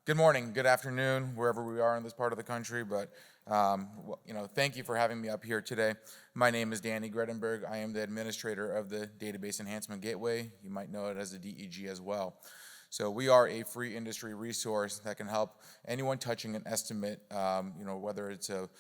Good morning, good afternoon, wherever we are in this part of the country, but thank you for having me up here today. My name is Danny Gredinberg. I am the administrator of the Database Enhancement Gateway. You might know it as the DEG as well. So we are a free industry resource that can help anyone touching an estimate, whether it's a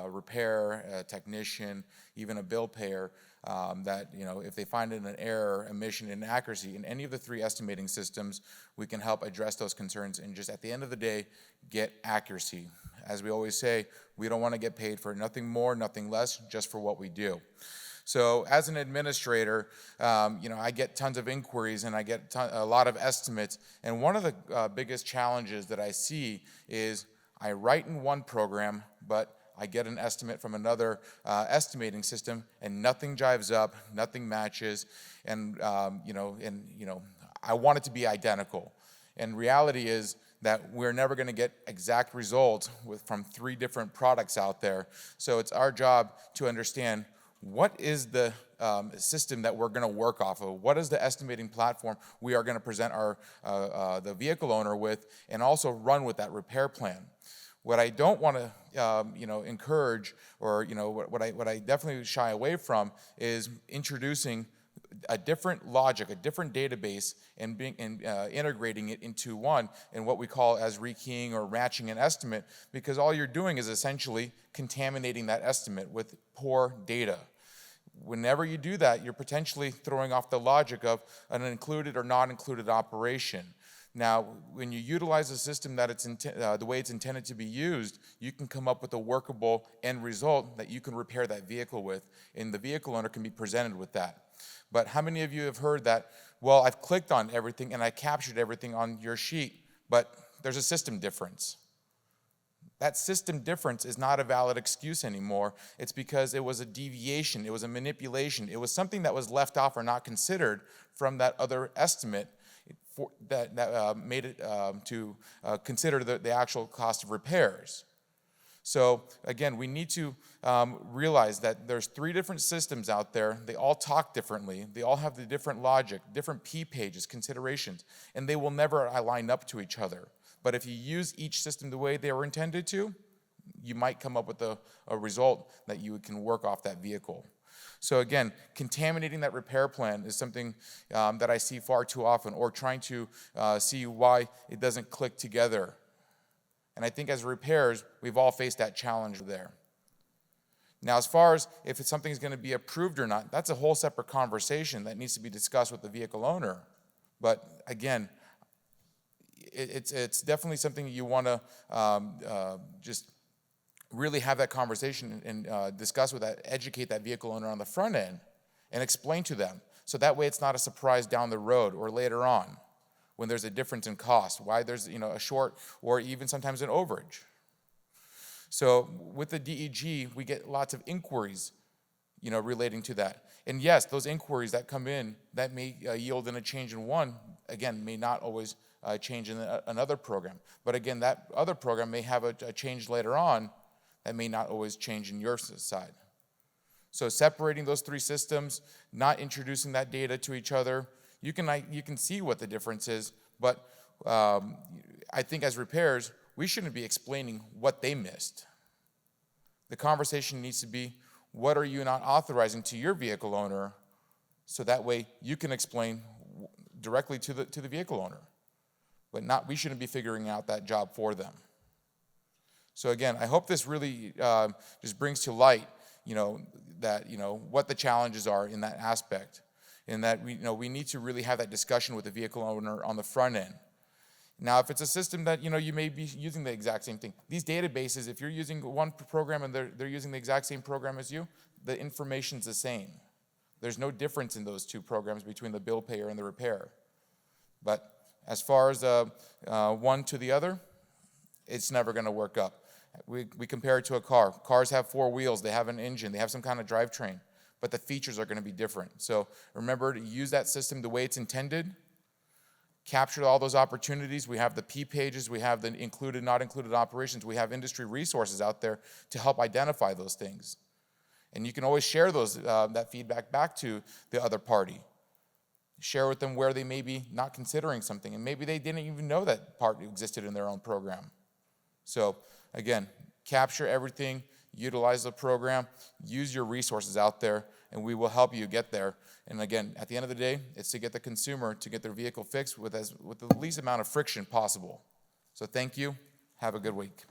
repair, a technician, even a bill payer, that if they find an error, omission, inaccuracy in any of the three estimating systems, we can help address those concerns and just at the end of the day, get accuracy. As we always say, we don't want to get paid for nothing more, nothing less, just for what we do. So as an administrator, I get tons of inquiries and I get a lot of estimates. And one of the biggest challenges that I see is I write in one program, but I get an estimate from another estimating system, and nothing jives up, nothing matches, and I want it to be identical. And reality is that we're never going to get exact results from three different products out there. So it's our job to understand what is the system that we're going to work off of? What is the estimating platform we are going to present the vehicle owner with, and also run with that repair plan? What I don't want to encourage, or what I definitely shy away from, is introducing a different logic, a different database, and integrating it into one in what we call as rekeying or matching an estimate, because all you're doing is essentially contaminating that estimate with poor data. Whenever you do that, you're potentially throwing off the logic of an included or not included operation. Now, when you utilize a system that the way it's intended to be used, you can come up with a workable end result that you can repair that vehicle with, and the vehicle owner can be presented with that. But how many of you have heard that, well, I've clicked on everything and I captured everything on your sheet, but there's a system difference? That system difference is not a valid excuse anymore. It's because it was a deviation, it was a manipulation, it was something that was left off or not considered from that other estimate that made it to consider the actual cost of repairs. So again, we need to realize that there's three different systems out there. They all talk differently. They all have the different logic, different P pages, considerations, and they will never line up to each other. But if you use each system the way they were intended to, you might come up with a result that you can work off that vehicle. So again, contaminating that repair plan is something that I see far too often, or trying to see why it doesn't click together. And I think as repairs, we've all faced that challenge there. Now, as far as if something's going to be approved or not, that's a whole separate conversation that needs to be discussed with the vehicle owner. But again, it's definitely something you want to just really have that conversation and discuss with that, educate that vehicle owner on the front end and explain to them. So that way it's not a surprise down the road or later on when there's a difference in cost, why there's a short or even sometimes an overage. So with the DEG, we get lots of inquiries relating to that. And yes, those inquiries that come in that may yield in a change in one, again, may not always change in another program. But again, that other program may have a change later on that may not always change in your side. So separating those three systems, not introducing that data to each other, you can see what the difference is, but I think as repairs, we shouldn't be explaining what they missed. The conversation needs to be, what are you not authorizing to your vehicle owner, so that way you can explain directly to the vehicle owner. But we shouldn't be figuring out that job for them. So again, I hope this really just brings to light, that what the challenges are in that aspect, and that we need to really have that discussion with the vehicle owner on the front end. Now, if it's a system that you may be using the exact same thing, these databases, if you're using one program and they're using the exact same program as you, the information's the same. There's no difference in those two programs between the bill payer and the repair. But as far as one to the other, it's never going to work up. We compare it to a car. Cars have four wheels, they have an engine, they have some kind of drivetrain, but the features are going to be different. So remember to use that system the way it's intended, capture all those opportunities. We have the P pages, we have the included, not included operations, we have industry resources out there to help identify those things. And you can always share that feedback back to the other party. share with them where they may be not considering something, and maybe they didn't even know that part existed in their own program. So again, capture everything, utilize the program, use your resources out there, and we will help you get there. And again, at the end of the day, it's to get the consumer to get their vehicle fixed with the least amount of friction possible. So thank you. Have a good week.